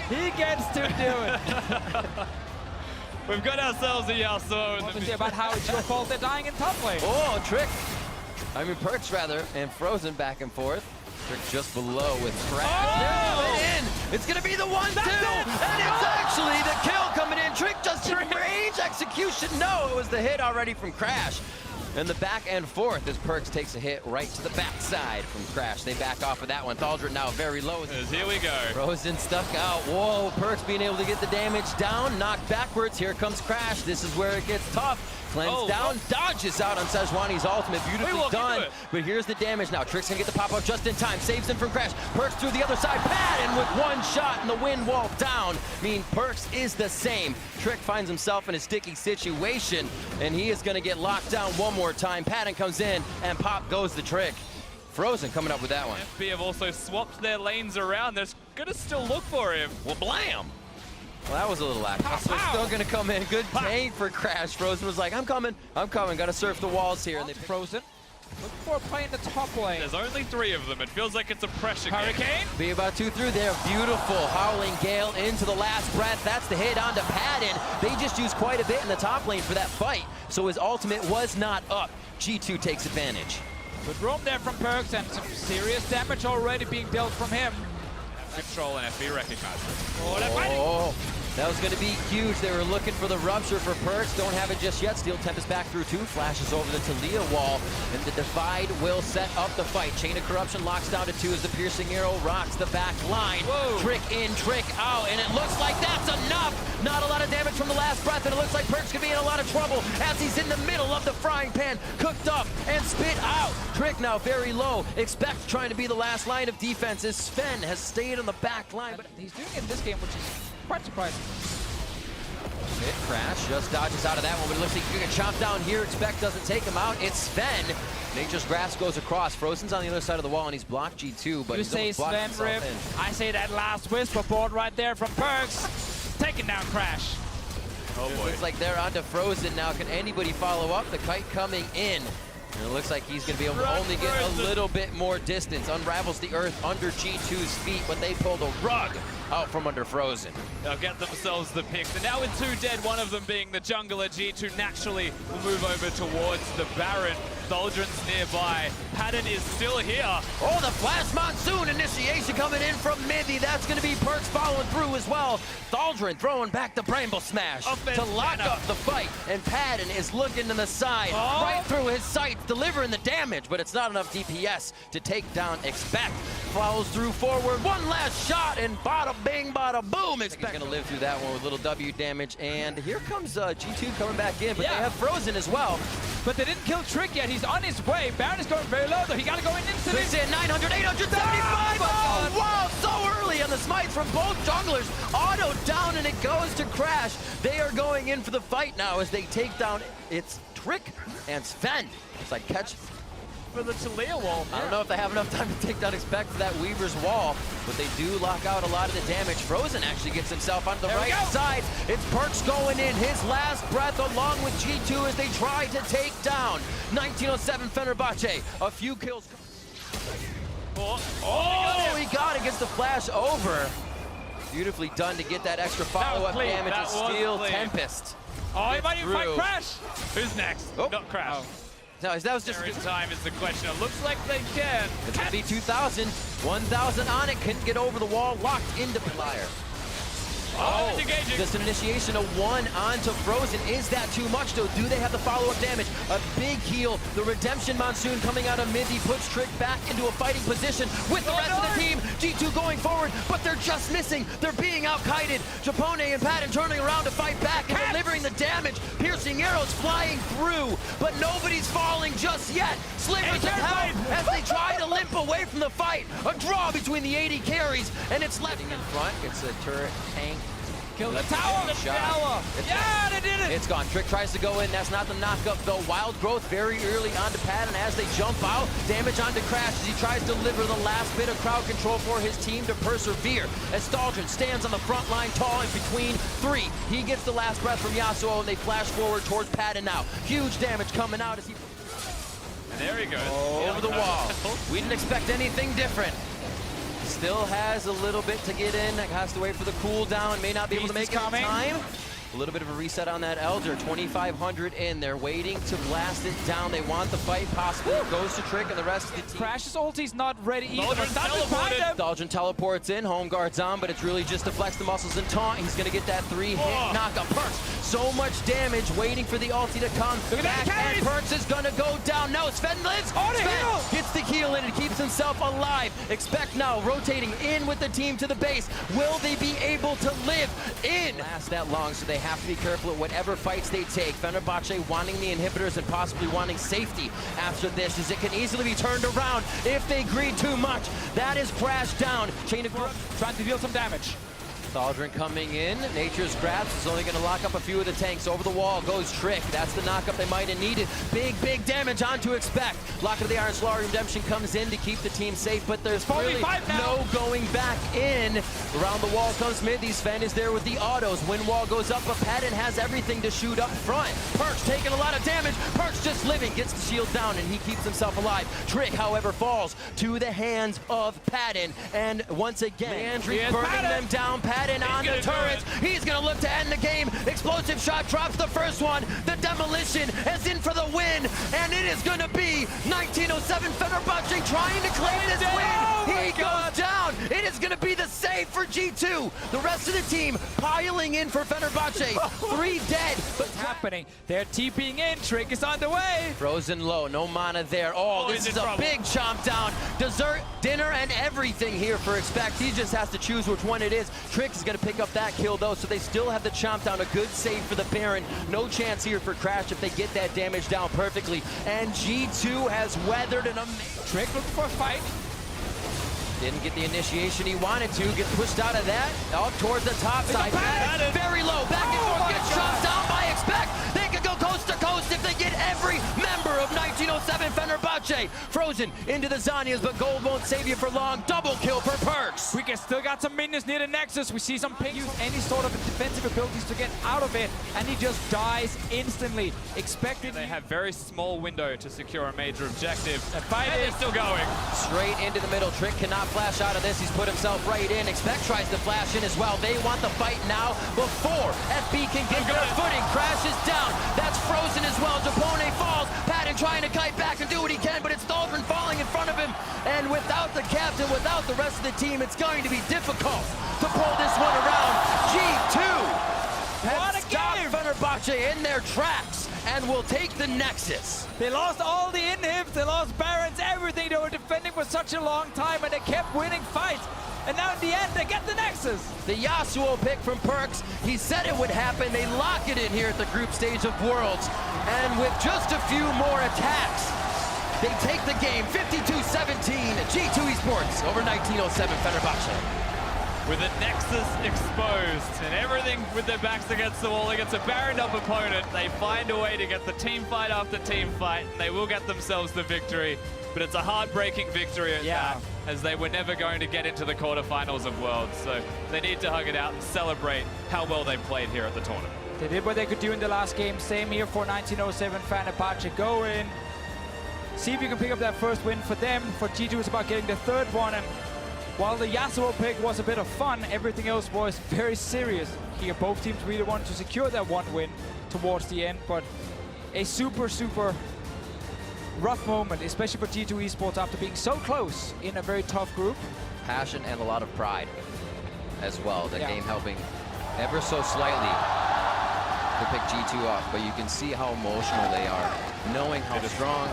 He gets to do it. We've got ourselves a Yasuo. Obviously about how it's your fault they're dying in top lane. Oh, Trick. I mean, Perks rather, and Frozen back and forth. Trick just below with Crash. Oh! It's gonna be the 1-2, and it's actually the kill coming in. Trick just in range execution. No, it was the hit already from Crash. And the back and forth as Perks takes a hit right to the backside from Crash. They back off of that one. Thaldred now very low. Here we go. Frozen stuck out. Whoa, Perks being able to get the damage down, knocked backwards. Here comes Crash. This is where it gets tough. Cleanse down, dodges out on Sejuani's ultimate. Beautifully done. But here's the damage now. Trick's gonna get the pop-up just in time. Saves him from Crash. Perks through the other side. Padden with one shot and the wind wall down. I mean, Perks is the same. Trick finds himself in a sticky situation, and he is gonna get locked down one more time. Padden comes in, and pop goes the Trick. Frozen coming up with that one. FB have also swapped their lanes around. They're gonna still look for him. Well, blam! Well, that was a little lackluster. Still gonna come in. Good tank for Crash. Frozen was like, I'm coming. Gotta surf the walls here. And they Frozen. Look for a play in the top lane. There's only 3 of them. It feels like it's a pressure game. Hurricane. Be about 2 through there. Beautiful Howling Gale into the last breath. That's the hit onto Padden. They just used quite a bit in the top lane for that fight, so his ultimate was not up. G2 takes advantage. Good roam there from Perks and some serious damage already being dealt from him. Control and FB recognize it. Oh, they're fighting. That was going to be huge. They were looking for the rupture for Perks. Don't have it just yet. Steel Tempest back through 2. Flashes over the Talia wall. And the Divide will set up the fight. Chain of Corruption locks down to 2 as the Piercing Arrow rocks the back line. Whoa. Trick in, Trick out. And it looks like that's enough. Not a lot of damage from the last breath. And it looks like Perks could be in a lot of trouble as he's in the middle of the frying pan. Cooked up and spit out. Trick now very low. Expect trying to be the last line of defense as Sven has stayed on the back line. But he's doing it in this game, which is quite surprising. Hit Crash, just dodges out of that one, but it looks like you can chomp down here. Expect doesn't take him out. It's Sven. Nature's Grasp goes across. Frozen's on the other side of the wall, and he's blocked G2, but you say Sven rip. I say that last whisper board right there from Perks. Taking down Crash. Oh boy. Looks like they're onto Frozen now. Can anybody follow up? The kite coming in. And it looks like he's going to be able to only get a little bit more distance. Unravels the earth under G2's feet, but they pulled a rug out from under Frozen. They'll get themselves the picks. And now with 2 dead, one of them being the jungler, G2 naturally will move over towards the Baron. Thaldren's nearby. Padden is still here. Oh, the Flash Monsoon initiation coming in from Midi. That's going to be Perks following through as well. Thaldren throwing back the Bramble Smash to lock up the fight. And Padden is looking to the side, right through his sights, delivering the damage, but it's not enough DPS to take down Expect. Follows through forward, one last shot, and bada bing, bada boom. Expect going to live through that one with little W damage. And here comes G2 coming back in, but they have Frozen as well. But they didn't kill Trick yet. He's on his way. Baron is going very low, though. He got to go in instantly. He's in 900, 875. Oh, wow, so early on the smites from both junglers. Auto down, and it goes to Crash. They are going in for the fight now as they take down it's Trick and Sven. It's like catch for the Talia wall. I don't know if they have enough time to take down Expect for that Weaver's wall, but they do lock out a lot of the damage. Frozen actually gets himself on the right side. It's Perks going in his last breath along with G2 as they try to take down 1907 Fenerbahce. A few kills. Oh, he got it. Gets the flash over. Beautifully done to get that extra follow-up damage with Steel Tempest. Oh, he might even fight Crash. Who's next? Oh. Not Crash. No, that was just in time is the question. It looks like they can. It's going to be 2,000. 1,000 on it. Couldn't get over the wall. Locked into Flyer. Oh, just an initiation of 1 onto Frozen. Is that too much, though? Do they have the follow-up damage? A big heal. The Redemption Monsoon coming out of mid. He puts Trick back into a fighting position with the rest of the team. G2 going forward, but they're just missing. They're being out-kited. Japone and Padden turning around to fight back and delivering the damage. Piercing arrows flying through, but nobody's falling just yet. Slivers of help as they try to limp away from the fight. A draw between the 80 carries, and it's left in front. It's a turret tank. Kill the tower! Yeah, they did it! It's gone. Trick tries to go in. That's not the knockup, though. Wild Growth very early onto Padden as they jump out. Damage onto Crash as he tries to deliver the last bit of crowd control for his team to persevere. As Thaldren stands on the front line tall in between 3. He gets the last breath from Yasuo, and they flash forward towards Padden now. Huge damage coming out as he... And there he goes. Over the wall. We didn't expect anything different. still has a little bit to get in. Has to wait for the cooldown. May not be able to make it in time. A little bit of a reset on that Elder. 2,500 in. They're waiting to blast it down. They want the fight. Possibly it goes to Trick and the rest of the team. Crash's ulti's not ready either. Doldrin teleports in. Home guard's on, but it's really just to flex the muscles and taunt. He's going to get that 3-hit knock-up. Perks, so much damage waiting for the ulti to come back. And Perks is going to go down. No, Sven lives. Sven gets the heal in and keeps himself alive. Expect now rotating in with the team to the base. Will they be able to live in? Last that long, so they have to be careful at whatever fights they take. Fenerbahce wanting the inhibitors and possibly wanting safety after this, as it can easily be turned around if they greed too much. That is crashed down. Chain of trying to deal some damage. Doldrin coming in. Nature's grabs is only going to lock up a few of the tanks. Over the wall goes Trick. That's the knockup they might have needed. Big damage on to expect. Lock of the Iron Slaw Redemption comes in to keep the team safe, but there's really no going back in. Around the wall comes mid. Sven is there with the autos. Wind wall goes up, but Patton has everything to shoot up front. Perks taking a lot of damage. Perks just living. Gets the shield down, and he keeps himself alive. Trick, however, falls to the hands of Patton. And once again, Landry burning them down. Patton on the turrets. He's going to look to end the game. Explosive shot drops the first one. The demolition is in for the win. And it is going to be 1907 Fenerbahce trying to claim this win. He goes down. It is going to be the save for G2. The rest of the team piling in for Fenerbahce. 3 dead. But happening. They're TPing in. Trick is on the way. Frozen low. No mana there. Oh, this is a big chomp down. Dessert, dinner, and everything here for Expect. He just has to choose which one it is. Trick is going to pick up that kill, though, so they still have the chomp down. A good save for the Baron. No chance here for Crash if they get that damage down perfectly. And G2 has weathered an amazing... Trick looking for a fight. Didn't get the initiation he wanted to. Get pushed out of that. Up towards the top side. Very low. Back and forth. Gets chopped down by Expect. They could go coast to coast if they get every member of 1907 Fenerbahce. Frozen into the Zanyas, but gold won't save you for long. Double kill for Perks. We can still got some minions near the Nexus. We see some ping use any sort of defensive abilities to get out of it, and he just dies instantly. Expected. They have very small window to secure a major objective. And they're still going. Straight into the middle. Trick cannot flash out of this. He's put himself right in. Expect tries to flash in as well. They want the fight now before FB can get their footing. Crashes down. That's Frozen as well. Japone falls. Patton trying to kite back and do what he can, but it's Doldrin falling in front of him. And without the captain, without the rest of the team, it's going to be difficult to pull this one around. G2 has stopped Fenerbahce in their tracks and will take the Nexus. They lost all the inhibs, they lost Barons, everything. They were defending for such a long time, and they kept winning fights. And now in the end, they get the Nexus. The Yasuo pick from Perks. He said it would happen. They lock it in here at the group stage of Worlds. And with just a few more attacks, they take the game 52-17. G2 Esports over 1907 Fenerbahce. With the Nexus exposed and everything with their backs against the wall against a barrened up opponent, they find a way to get the team fight after team fight, and they will get themselves the victory. But it's a heartbreaking victory at that, as they were never going to get into the quarterfinals of Worlds. So they need to hug it out and celebrate how well they played here at the tournament. They did what they could do in the last game. Same here for 1907 Fnatic. Go in, see if you can pick up that first win for them. For G2, it's about getting the third one. And while the Yasuo pick was a bit of fun, everything else was very serious here. Both teams really wanted to secure that one win towards the end, but a super rough moment, especially for G2 Esports after being so close in a very tough group. Passion and a lot of pride as well. The game helping ever so slightly to pick G2 off, but you can see how emotional they are, knowing how strong